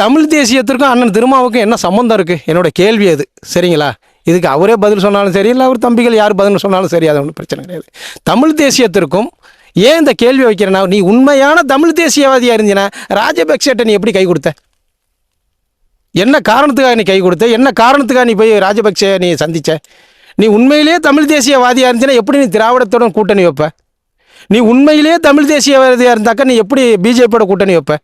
தமிழ் தேசியத்திற்கும் அண்ணன் திருமாவுக்கும் என்ன சம்மந்தம் இருக்குது? என்னோட கேள்வி அது. சரிங்களா? இதுக்கு அவரே பதில் சொன்னாலும் சரி, இல்லை அவர் தம்பிகள் யார் பதில் சொன்னாலும் சரி, அது ஒன்றும் பிரச்சனை கிடையாது. தமிழ் தேசியத்திற்கும் ஏன் இந்த கேள்வி வைக்கிறேன்னா, நீ உண்மையான தமிழ் தேசியவாதியாக இருந்தீங்கன்னா ராஜபக்சேட்ட நீ எப்படி கை கொடுத்த? என்ன காரணத்துக்காக நீ கை கொடுத்த? என்ன காரணத்துக்காக நீ போய் ராஜபக்சே நீ சந்திச்ச? நீ உண்மையிலேயே தமிழ் தேசியவாதியாக இருந்துச்சுன்னா எப்படி நீ திராவிடத்துடன் கூட்டணி வைப்ப? நீ உண்மையிலேயே தமிழ் தேசியவாதியாக இருந்தாக்கா நீ எப்படி பிஜேபியோட கூட்டணி வைப்ப?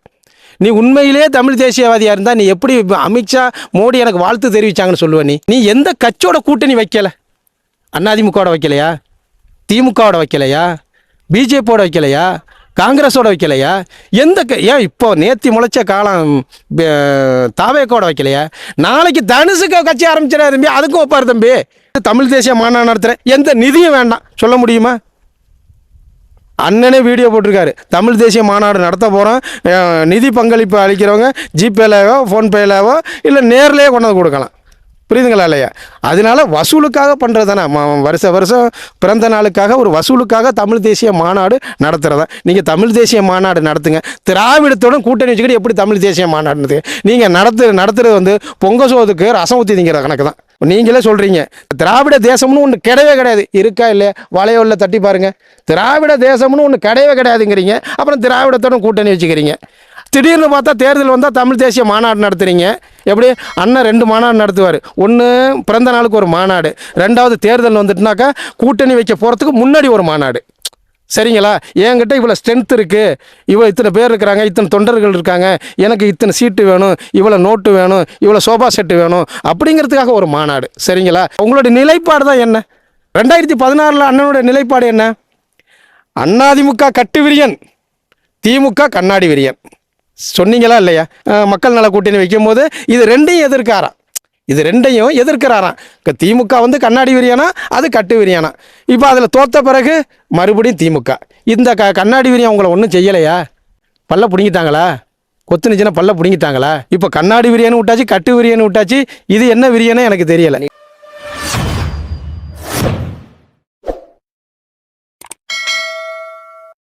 நீ உண்மையிலேயே தமிழ் தேசியவாதியாக இருந்தால் நீ எப்படி அமித்ஷா மோடி எனக்கு வாழ்த்து தெரிவித்தாங்கன்னு சொல்லுவ? நீ எந்த கட்சியோட கூட்டணி வைக்கலை? அதிமுகவோட வைக்கலையா? திமுகவோட வைக்கலையா? பிஜேபியோட வைக்கலையா? காங்கிரஸோட வைக்கலையா? ஏன் இப்போ நேத்தி முளைச்ச காலம் தாவேக்கோட வைக்கலையா? நாளைக்கு தனுசுக்கு கட்சி ஆரம்பிச்சிடா தம்பி, அதுக்கும் வைப்பார் தம்பி. தமிழ் தேசிய மாநாடு நடத்துகிறேன், எந்த நிதியும் வேண்டாம் சொல்ல முடியுமா? அண்ணனே வீடியோ போட்டிருக்காரு, தமிழ் தேசிய மாநாடு நடத்த போகிறோம், நிதி பங்களிப்பு அளிக்கிறவங்க ஜிபேலாவோ ஃபோன்பேலாவோ இல்லை நேர்லேயே கொண்டு வந்து கொடுக்கலாம். புரியுதுங்களா இல்லையா? அதனால வசூலுக்காக பண்ணுறது தானே. வருஷம் பிறந்த நாளுக்காக ஒரு வசூலுக்காக தமிழ் தேசிய மாநாடு நடத்துகிறதா. நீங்கள் தமிழ் தேசிய மாநாடு நடத்துங்க, திராவிடத்துடன் கூட்டணி வச்சுக்கிட்டு எப்படி தமிழ் தேசிய மாநாடு நடத்துங்க? நீங்கள் நடத்துறது வந்து பொங்க சோதுக்கு ரசம் ஊற்றி திங்கிற கணக்கு தான். நீங்களே சொல்கிறீங்க திராவிட தேசம்னு ஒன்று கிடையவே கிடையாது. இருக்கா இல்லையா? வளையோல்ல தட்டி பாருங்கள். திராவிட தேசம்னு ஒன்று கிடையவே கிடையாதுங்கிறீங்க, அப்புறம் திராவிடத்துடன் கூட்டணி வச்சுக்கிறீங்க. திடீர்னு பார்த்தா தேர்தல் வந்தால் தமிழ் தேசிய மாநாடு நடத்துகிறீங்க. எப்படி? அண்ணன் 2 மாநாடு நடத்துவார். ஒன்று பிறந்த நாளுக்கு ஒரு மாநாடு, 2வது தேர்தல் வந்துட்டுனாக்கா கூட்டணி வைக்க போகிறதுக்கு முன்னாடி ஒரு மாநாடு. சரிங்களா? என்கிட்ட இவ்வளோ ஸ்ட்ரென்த் இருக்குது, இத்தனை பேர் இருக்கிறாங்க, இத்தனை தொண்டர்கள் இருக்காங்க, எனக்கு இத்தனை சீட்டு வேணும், இவ்வளோ நோட்டு வேணும், இவ்வளோ சோபா செட்டு வேணும் அப்படிங்கிறதுக்காக ஒரு மாநாடு. சரிங்களா? உங்களோட நிலைப்பாடு தான் என்ன? 2016 அண்ணனோட நிலைப்பாடு என்ன? அதிமுக கட்டு விரியன், திமுக கண்ணாடி விரியன் சொன்னீங்களா இல்லையா? மக்கள் நல கூட்டணி வைக்கும் போது இது ரெண்டையும் எதிர்க்கிறாராம். திமுக வந்து கண்ணாடி விரியானா, அது கட்டு விரியானா. இப்போ அதில் தோத்த பிறகு மறுபடியும் திமுக. இந்த கண்ணாடி விரியம் உங்களை ஒன்றும் செய்யலையா? பல்ல பிடிங்கிட்டாங்களா? கொத்துனுச்சுன்னா பல்ல பிடிங்கிட்டாங்களா? இப்போ கண்ணாடி விரியன்னு விட்டாச்சு, கட்டு விரியன்னு விட்டாச்சு, இது என்ன விரியன்னு எனக்கு தெரியலை.